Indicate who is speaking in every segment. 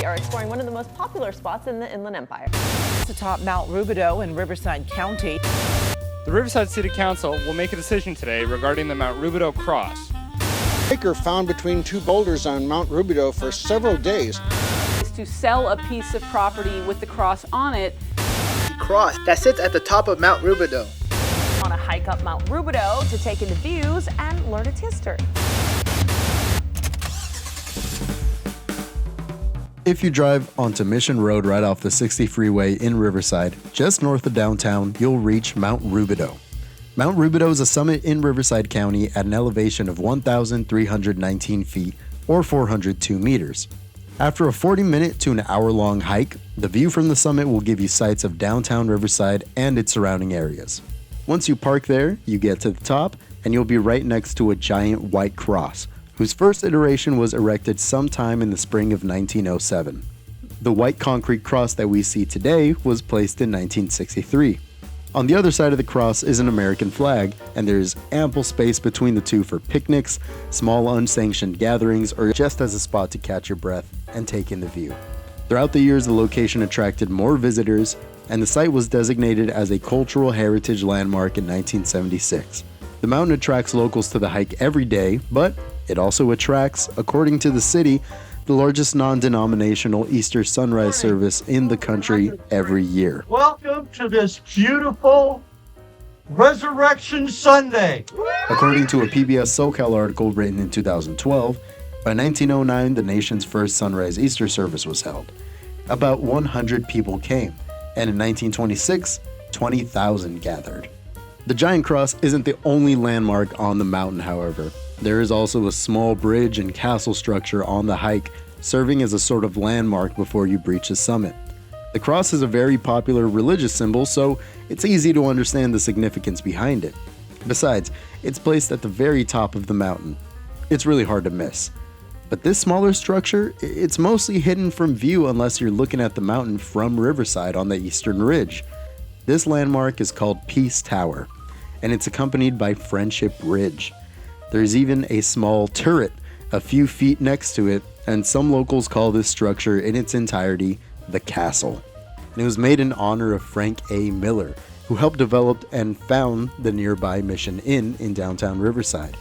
Speaker 1: are exploring one of the most popular spots in the Inland Empire.
Speaker 2: Atop Mount Rubidoux in Riverside County.
Speaker 3: The Riverside City Council will make a decision today regarding the Mount Rubidoux cross.
Speaker 4: Hiker found between two boulders on Mount Rubidoux for several days.
Speaker 5: To sell a piece of property with the cross on it.
Speaker 6: Cross that sits at the top of Mount Rubidoux.
Speaker 1: On a hike up Mount Rubidoux to take in the views and learn its history.
Speaker 7: If you drive onto Mission Road right off the 60 freeway in Riverside, just north of downtown, you'll reach Mount Rubidoux. Mount Rubidoux is a summit in Riverside County at an elevation of 1,319 feet or 402 meters. After a 40-minute to an hour-long hike, the view from the summit will give you sights of downtown Riverside and its surrounding areas. Once you park there, you get to the top, and you'll be right next to a giant white cross, whose first iteration was erected sometime in the spring of 1907. The white concrete cross that we see today was placed in 1963. On the other side of the cross is an American flag, and there is ample space between the two for picnics, small unsanctioned gatherings, or just as a spot to catch your breath and take in the view. Throughout the years, the location attracted more visitors, and the site was designated as a cultural heritage landmark in 1976. The mountain attracts locals to the hike every day, but it also attracts, according to the city, the largest non-denominational Easter sunrise service in the country every year.
Speaker 8: Welcome to this beautiful Resurrection Sunday.
Speaker 7: According to a PBS SoCal article written in 2012, by 1909 the nation's first sunrise Easter service was held. About 100 people came, and in 1926, 20,000 gathered. The giant cross isn't the only landmark on the mountain, however. There is also a small bridge and castle structure on the hike, serving as a sort of landmark before you reach the summit. The cross is a very popular religious symbol, so it's easy to understand the significance behind it. Besides, it's placed at the very top of the mountain. It's really hard to miss. But this smaller structure, it's mostly hidden from view unless you're looking at the mountain from Riverside on the eastern ridge. This landmark is called Peace Tower, and it's accompanied by Friendship Ridge. There's even a small turret a few feet next to it, and some locals call this structure in its entirety the Castle. And it was made in honor of Frank A. Miller, who helped develop and found the nearby Mission Inn in downtown Riverside.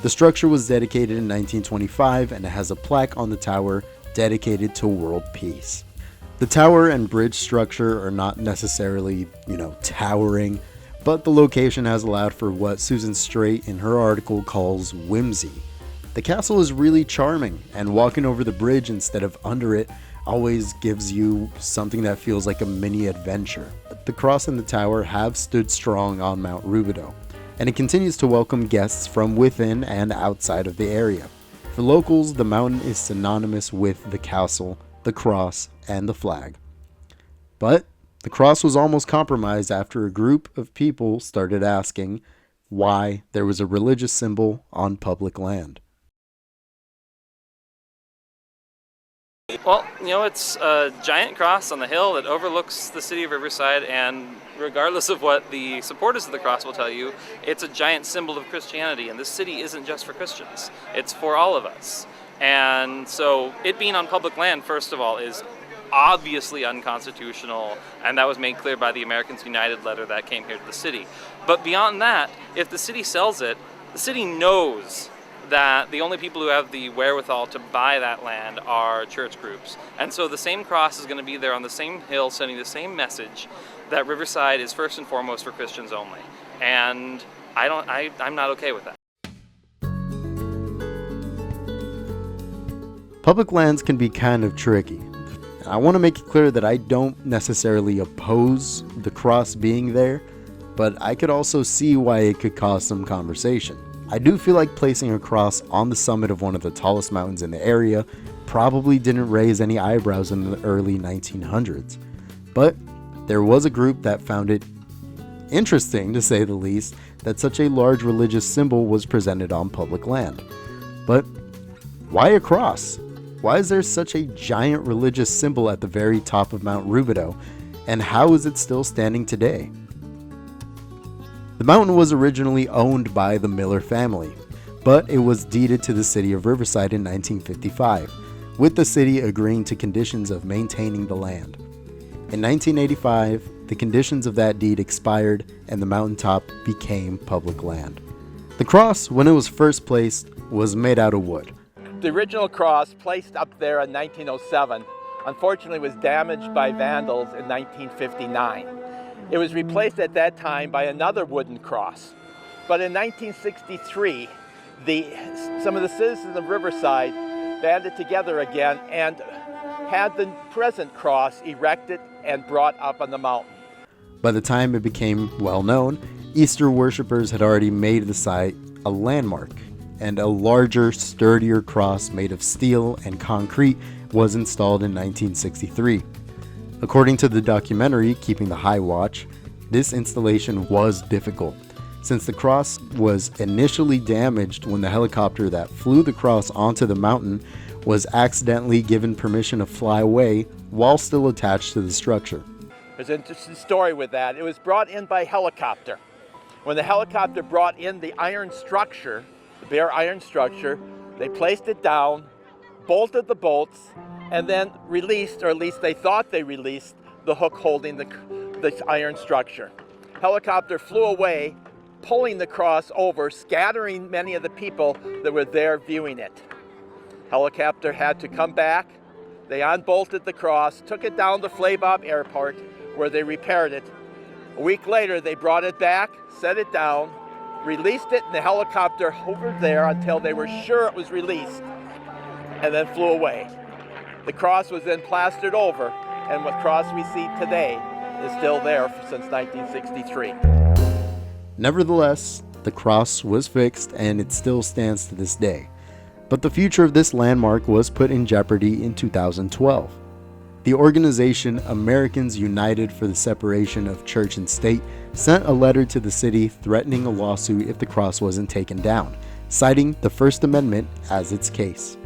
Speaker 7: The structure was dedicated in 1925, and it has a plaque on the tower dedicated to world peace. The tower and bridge structure are not necessarily, towering, but the location has allowed for what Susan Straight in her article calls whimsy. The castle is really charming, and walking over the bridge instead of under it always gives you something that feels like a mini adventure. The cross and the tower have stood strong on Mount Rubidoux, and it continues to welcome guests from within and outside of the area. For locals, the mountain is synonymous with the castle, the cross, and the flag. But the cross was almost compromised after a group of people started asking why there was a religious symbol on public land.
Speaker 9: Well, it's a giant cross on the hill that overlooks the city of Riverside, and regardless of what the supporters of the cross will tell you, it's a giant symbol of Christianity, and this city isn't just for Christians. It's for all of us. And so it being on public land, first of all, is obviously unconstitutional, and that was made clear by the Americans United letter that came here to the city. But beyond that, if the city sells it, the city knows that the only people who have the wherewithal to buy that land are church groups. And so the same cross is going to be there on the same hill, sending the same message that Riverside is first and foremost for Christians only. And I'm not okay with that.
Speaker 7: Public lands can be kind of tricky. I want to make it clear that I don't necessarily oppose the cross being there, but I could also see why it could cause some conversation. I do feel like placing a cross on the summit of one of the tallest mountains in the area probably didn't raise any eyebrows in the early 1900s. But there was a group that found it interesting, to say the least, that such a large religious symbol was presented on public land. But why a cross? Why is there such a giant religious symbol at the very top of Mount Rubidoux, and how is it still standing today? The mountain was originally owned by the Miller family, but it was deeded to the city of Riverside in 1955, with the city agreeing to conditions of maintaining the land. In 1985, the conditions of that deed expired and the mountaintop became public land. The cross, when it was first placed, was made out of wood.
Speaker 10: The original cross, placed up there in 1907, unfortunately was damaged by vandals in 1959. It was replaced at that time by another wooden cross. But in 1963, some of the citizens of Riverside banded together again and had the present cross erected and brought up on the mountain.
Speaker 7: By the time it became well known, Easter worshippers had already made the site a landmark, and a larger, sturdier cross made of steel and concrete was installed in 1963. According to the documentary Keeping the High Watch, this installation was difficult, since the cross was initially damaged when the helicopter that flew the cross onto the mountain was accidentally given permission to fly away while still attached to the structure.
Speaker 10: There's an interesting story with that. It was brought in by helicopter. When the helicopter brought in the iron structure, the bare iron structure, they placed it down, bolted the bolts, and then released, or at least they thought they released, the hook holding the iron structure. Helicopter flew away, pulling the cross over, scattering many of the people that were there viewing it. Helicopter had to come back. They unbolted the cross, took it down to Flabob Airport, where they repaired it. A week later, they brought it back, set it down, released it in the helicopter, hovered there until they were sure it was released, and then flew away. The cross was then plastered over, and the cross we see today is still there since 1963.
Speaker 7: Nevertheless, the cross was fixed and it still stands to this day. But the future of this landmark was put in jeopardy in 2012. The organization Americans United for the Separation of Church and State sent a letter to the city threatening a lawsuit if the cross wasn't taken down, citing the First Amendment as its case.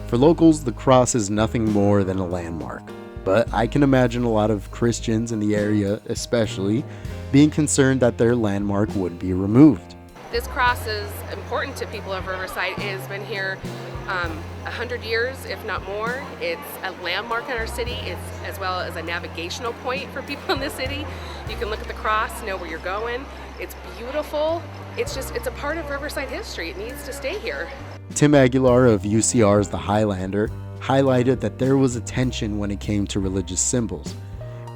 Speaker 7: For locals, the cross is nothing more than a landmark, but I can imagine a lot of Christians in the area especially being concerned that their landmark would be removed.
Speaker 11: This cross is important to people of Riverside. It has been here 100 years, if not more. It's a landmark in our city, as well as a navigational point for people in the city. You can look at the cross, know where you're going. It's beautiful. It's a part of Riverside history. It needs to stay here.
Speaker 7: Tim Aguilar of UCR's The Highlander highlighted that there was a tension when it came to religious symbols.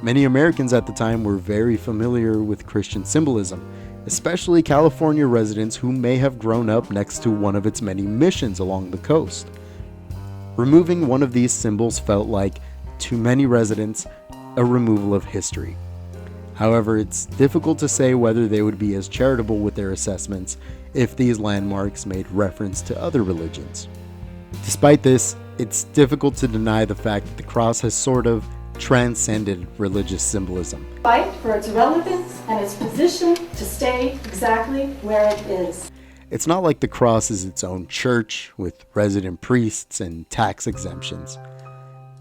Speaker 7: Many Americans at the time were very familiar with Christian symbolism, especially California residents who may have grown up next to one of its many missions along the coast. Removing one of these symbols felt like, to many residents, a removal of history. However, it's difficult to say whether they would be as charitable with their assessments if these landmarks made reference to other religions. Despite this, it's difficult to deny the fact that the cross has sort of transcended religious symbolism.
Speaker 12: Fight for its relevance and its position to stay exactly where it is.
Speaker 7: It's not like the cross is its own church with resident priests and tax exemptions.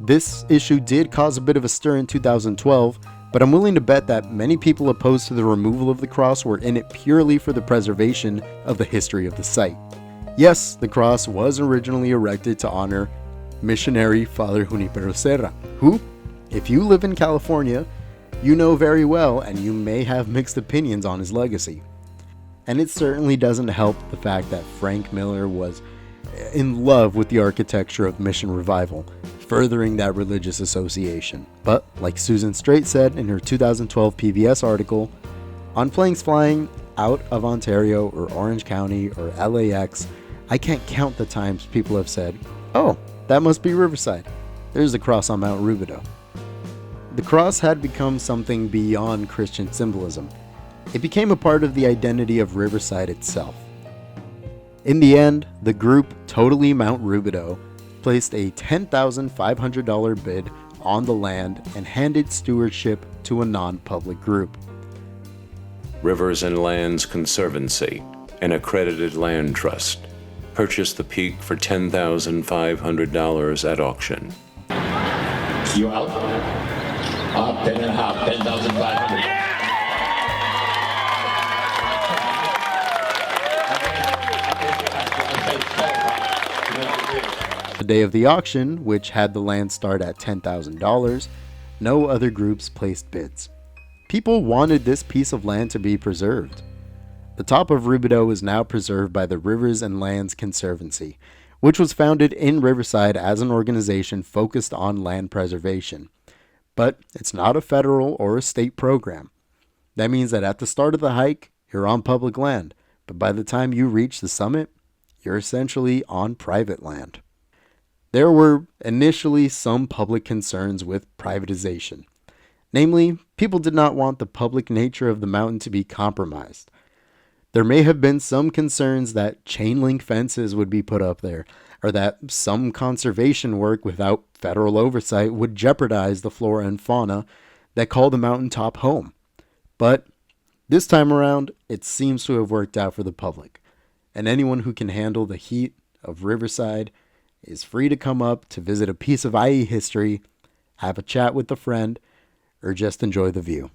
Speaker 7: This issue did cause a bit of a stir in 2012, but I'm willing to bet that many people opposed to the removal of the cross were in it purely for the preservation of the history of the site. Yes, the cross was originally erected to honor missionary Father Junipero Serra, who, if you live in California, you know very well, and you may have mixed opinions on his legacy. And it certainly doesn't help the fact that Frank Miller was in love with the architecture of Mission Revival, furthering that religious association. But, like Susan Straight said in her 2012 PBS article, on planes flying out of Ontario or Orange County or LAX, I can't count the times people have said, "Oh, that must be Riverside. There's a cross on Mount Rubidoux." The cross had become something beyond Christian symbolism. It became a part of the identity of Riverside itself. In the end, the group Totally Mount Rubidoux placed a $10,500 bid on the land and handed stewardship to a non-public group.
Speaker 13: Rivers and Lands Conservancy, an accredited land trust, purchased the peak for $10,500 at auction.
Speaker 14: You out? Up 10 and a half, 10,500.
Speaker 7: The day of the auction, which had the land start at $10,000, no other groups placed bids. People wanted this piece of land to be preserved. The top of Rubidoux is now preserved by the Rivers and Lands Conservancy, which was founded in Riverside as an organization focused on land preservation. But it's not a federal or a state program. That means that at the start of the hike, you're on public land, but by the time you reach the summit, you're essentially on private land. There were initially some public concerns with privatization. Namely, people did not want the public nature of the mountain to be compromised. There may have been some concerns that chain link fences would be put up there, or that some conservation work without federal oversight would jeopardize the flora and fauna that call the mountaintop home. But this time around, it seems to have worked out for the public, and anyone who can handle the heat of Riverside is free to come up to visit a piece of IE history, have a chat with a friend, or just enjoy the view.